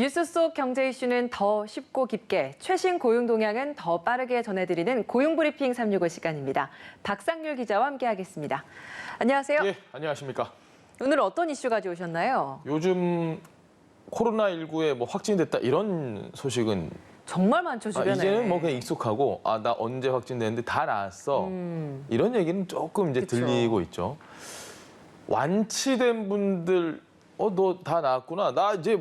뉴스 속 경제 이슈는 더 쉽고 깊게, 최신 고용 동향은 더 빠르게 전해드리는 고용브리핑 365 시간입니다. 박상률 기자와 함께하겠습니다. 안녕하세요. 예, 안녕하십니까. 오늘 어떤 이슈 가져오셨나요? 요즘 코로나19에 확진됐다 이런 소식은 정말 많죠, 주변에. 이제는 그냥 익숙하고 나 언제 확진됐는데 다 나았어. 이런 얘기는 조금 이제 그쵸. 들리고 있죠. 완치된 분들 너 다 나았구나. 나 이제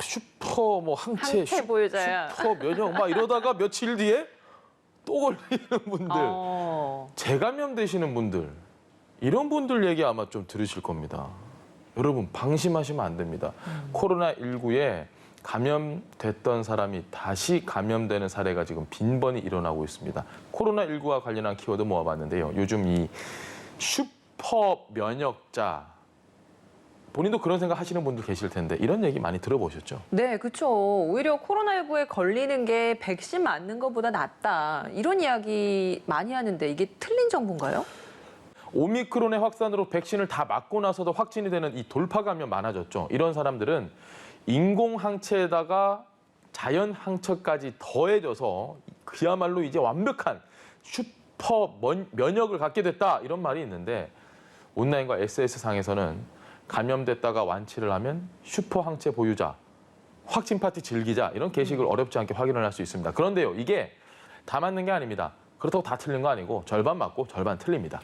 슈퍼 항체 보유자야. 슈퍼 면역 이러다가 며칠 뒤에 또 걸리는 분들, 재감염되시는 분들, 이런 분들 얘기 아마 좀 들으실 겁니다. 여러분 방심하시면 안 됩니다. 코로나19에 감염됐던 사람이 다시 감염되는 사례가 지금 빈번히 일어나고 있습니다. 코로나19와 관련한 키워드 모아봤는데요. 요즘 이 슈퍼 면역자, 본인도 그런 생각 하시는 분들 계실 텐데 이런 얘기 많이 들어보셨죠? 네, 그렇죠. 오히려 코로나19에 걸리는 게 백신 맞는 것보다 낫다. 이런 이야기 많이 하는데 이게 틀린 정보인가요? 오미크론의 확산으로 백신을 다 맞고 나서도 확진이 되는 이 돌파 감염 많아졌죠. 이런 사람들은 인공항체에다가 자연항체까지 더해져서 그야말로 이제 완벽한 슈퍼 면역을 갖게 됐다, 이런 말이 있는데, 온라인과 SNS상에서는 감염됐다가 완치를 하면 슈퍼항체 보유자, 확진 파티 즐기자, 이런 게시글 어렵지 않게 확인을 할 수 있습니다. 그런데요, 이게 다 맞는 게 아닙니다. 그렇다고 다 틀린 거 아니고 절반 맞고 절반 틀립니다.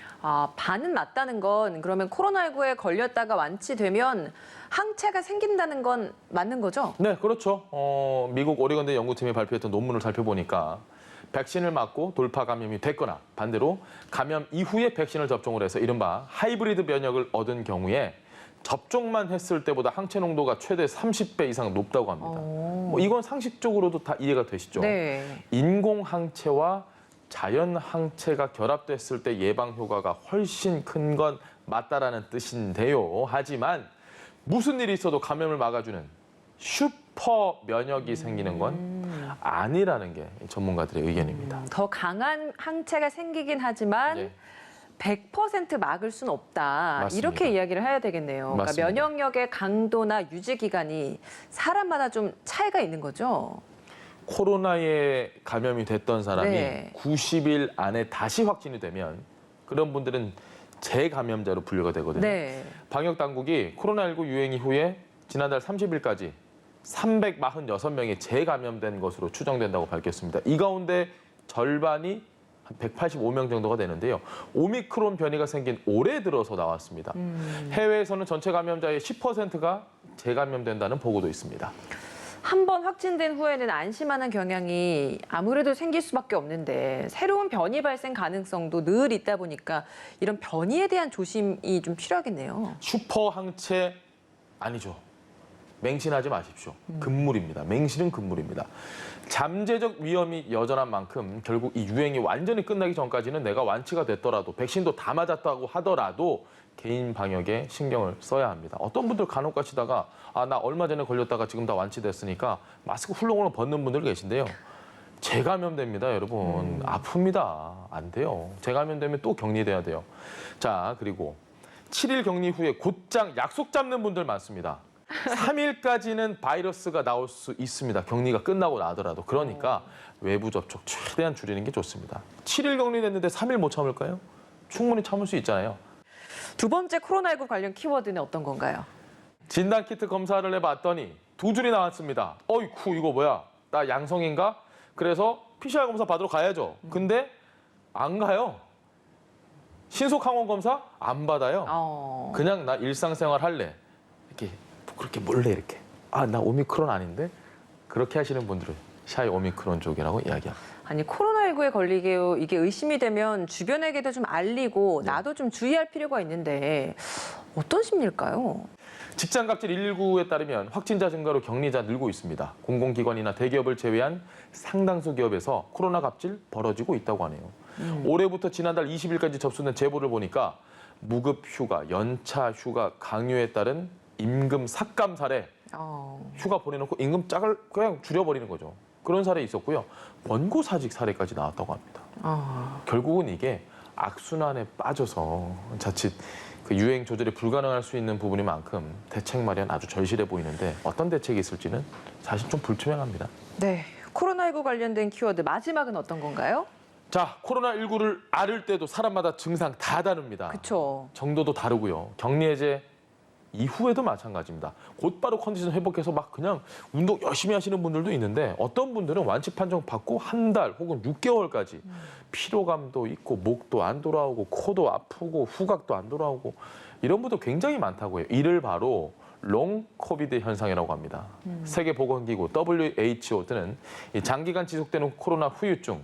반은 맞다는 건 그러면 코로나19에 걸렸다가 완치되면 항체가 생긴다는 건 맞는 거죠? 네, 그렇죠. 미국 오레곤대 연구팀이 발표했던 논문을 살펴보니까 백신을 맞고 돌파 감염이 됐거나 반대로 감염 이후에 백신을 접종을 해서 이른바 하이브리드 면역을 얻은 경우에 접종만 했을 때보다 항체 농도가 최대 30배 이상 높다고 합니다. 이건 상식적으로도 다 이해가 되시죠? 네. 인공항체와 자연항체가 결합됐을 때 예방 효과가 훨씬 큰 건 맞다라는 뜻인데요. 하지만 무슨 일이 있어도 감염을 막아주는 슈퍼 면역이 생기는 건 아니라는 게 전문가들의 의견입니다. 더 강한 항체가 생기긴 하지만 예. 100% 막을 수는 없다. 맞습니다. 이렇게 이야기를 해야 되겠네요. 그러니까 맞습니다. 면역력의 강도나 유지 기간이 사람마다 좀 차이가 있는 거죠. 코로나에 감염이 됐던 사람이 네. 90일 안에 다시 확진이 되면 그런 분들은 재감염자로 분류가 되거든요. 네. 방역 당국이 코로나19 유행 이후에 지난달 30일까지 346명이 재감염된 것으로 추정된다고 밝혔습니다. 이 가운데 절반이 한 185명 정도가 되는데요. 오미크론 변이가 생긴 올해 들어서 나왔습니다. 해외에서는 전체 감염자의 10%가 재감염된다는 보고도 있습니다. 한 번 확진된 후에는 안심하는 경향이 아무래도 생길 수밖에 없는데 새로운 변이 발생 가능성도 늘 있다 보니까 이런 변이에 대한 조심이 좀 필요하겠네요. 슈퍼 항체 아니죠. 맹신하지 마십시오. 금물입니다. 맹신은 금물입니다. 잠재적 위험이 여전한 만큼 결국 이 유행이 완전히 끝나기 전까지는 내가 완치가 됐더라도 백신도 다 맞았다고 하더라도 개인 방역에 신경을 써야 합니다. 어떤 분들 간혹 가시다가 나 얼마 전에 걸렸다가 지금 다 완치됐으니까 마스크 훌렁훌렁 벗는 분들 계신데요. 재감염됩니다, 여러분. 아픕니다. 안 돼요. 재감염되면 또 격리돼야 돼요. 자, 그리고 7일 격리 후에 곧장 약속 잡는 분들 많습니다. 3일까지는 바이러스가 나올 수 있습니다. 격리가 끝나고 나더라도. 그러니까 외부 접촉 최대한 줄이는 게 좋습니다. 7일 격리됐는데 3일 못 참을까요? 충분히 참을 수 있잖아요. 두 번째 코로나19 관련 키워드는 어떤 건가요? 진단키트 검사를 해봤더니 2줄이 나왔습니다. 어이쿠, 이거 뭐야? 나 양성인가? 그래서 PCR 검사 받으러 가야죠. 근데 안 가요. 신속항원 검사 안 받아요. 그냥 나 일상생활 할래. 이렇게 그렇게 몰래 이렇게. 나 오미크론 아닌데? 그렇게 하시는 분들은 샤이 오미크론 쪽이라고 이야기합니다. 아니, 코로나19에 걸리게 이게 의심이 되면 주변에게도 좀 알리고 나도 좀 주의할 필요가 있는데 어떤 심리일까요? 직장 갑질 119에 따르면 확진자 증가로 격리자 늘고 있습니다. 공공기관이나 대기업을 제외한 상당수 기업에서 코로나 갑질 벌어지고 있다고 하네요. 올해부터 지난달 20일까지 접수된 제보를 보니까 무급 휴가, 연차 휴가 강요에 따른 임금 삭감 사례, 휴가 보내놓고 임금 짝을 그냥 줄여버리는 거죠. 그런 사례 있었고요. 원고사직 사례까지 나왔다고 합니다. 결국은 이게 악순환에 빠져서 자칫 그 유행 조절이 불가능할 수 있는 부분인 만큼 대책 마련 아주 절실해 보이는데 어떤 대책이 있을지는 사실 좀 불투명합니다. 네, 코로나19 관련된 키워드 마지막은 어떤 건가요? 자, 코로나19를 앓을 때도 사람마다 증상 다 다릅니다. 그렇죠. 정도도 다르고요. 격리 해제 이후에도 마찬가지입니다. 곧바로 컨디션 회복해서 막 그냥 운동 열심히 하시는 분들도 있는데 어떤 분들은 완치 판정 받고 한 달 혹은 6개월까지 피로감도 있고 목도 안 돌아오고 코도 아프고 후각도 안 돌아오고 이런 분도 굉장히 많다고 해요. 이를 바로 롱 코비드 현상이라고 합니다. 세계보건기구 WHO 는 이 장기간 지속되는 코로나 후유증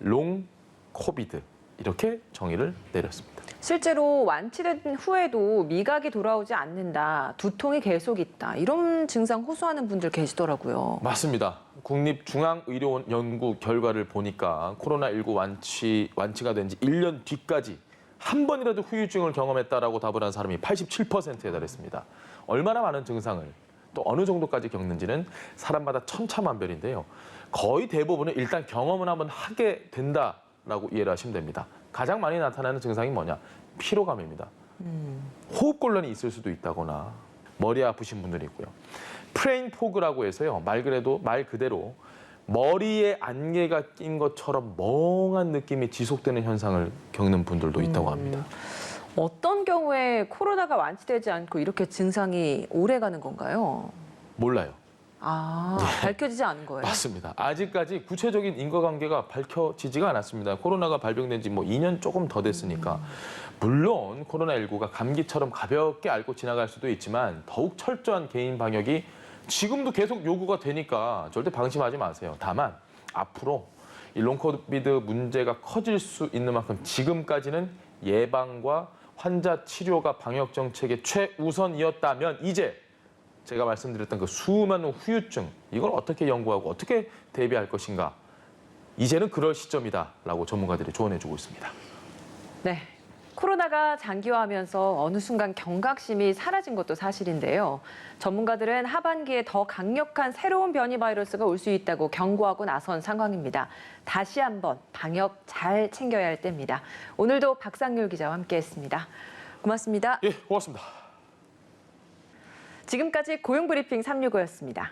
롱 코비드 이렇게 정의를 내렸습니다. 실제로 완치된 후에도 미각이 돌아오지 않는다, 두통이 계속 있다, 이런 증상 호소하는 분들 계시더라고요. 맞습니다. 국립중앙의료원 연구 결과를 보니까 코로나19 완치가 된 지 1년 뒤까지 한 번이라도 후유증을 경험했다라고 답을 한 사람이 87%에 달했습니다. 얼마나 많은 증상을 또 어느 정도까지 겪는지는 사람마다 천차만별인데요. 거의 대부분은 일단 경험은 한번 하게 된다라고 이해를 하시면 됩니다. 가장 많이 나타나는 증상이 뭐냐? 피로감입니다. 호흡곤란이 있을 수도 있다거나 머리 아프신 분들이 있고요. 프레인 포그라고 해서요. 말 그대로 머리에 안개가 낀 것처럼 멍한 느낌이 지속되는 현상을 겪는 분들도 있다고 합니다. 어떤 경우에 코로나가 완치되지 않고 이렇게 증상이 오래가는 건가요? 몰라요. 밝혀지지 않은 거예요? 맞습니다. 아직까지 구체적인 인과관계가 밝혀지지가 않았습니다. 코로나가 발병된 지 2년 조금 더 됐으니까. 물론 코로나19가 감기처럼 가볍게 앓고 지나갈 수도 있지만 더욱 철저한 개인 방역이 지금도 계속 요구가 되니까 절대 방심하지 마세요. 다만 앞으로 이 롱코비드 문제가 커질 수 있는 만큼 지금까지는 예방과 환자 치료가 방역 정책의 최우선이었다면 이제 제가 말씀드렸던 그 수많은 후유증 이걸 어떻게 연구하고 어떻게 대비할 것인가 이제는 그럴 시점이다라고 전문가들이 조언해주고 있습니다. 네. 코로나가 장기화하면서 어느 순간 경각심이 사라진 것도 사실인데요. 전문가들은 하반기에 더 강력한 새로운 변이 바이러스가 올 수 있다고 경고하고 나선 상황입니다. 다시 한번 방역 잘 챙겨야 할 때입니다. 오늘도 박상률 기자와 함께했습니다. 고맙습니다. 예, 고맙습니다. 지금까지 고용브리핑 365였습니다.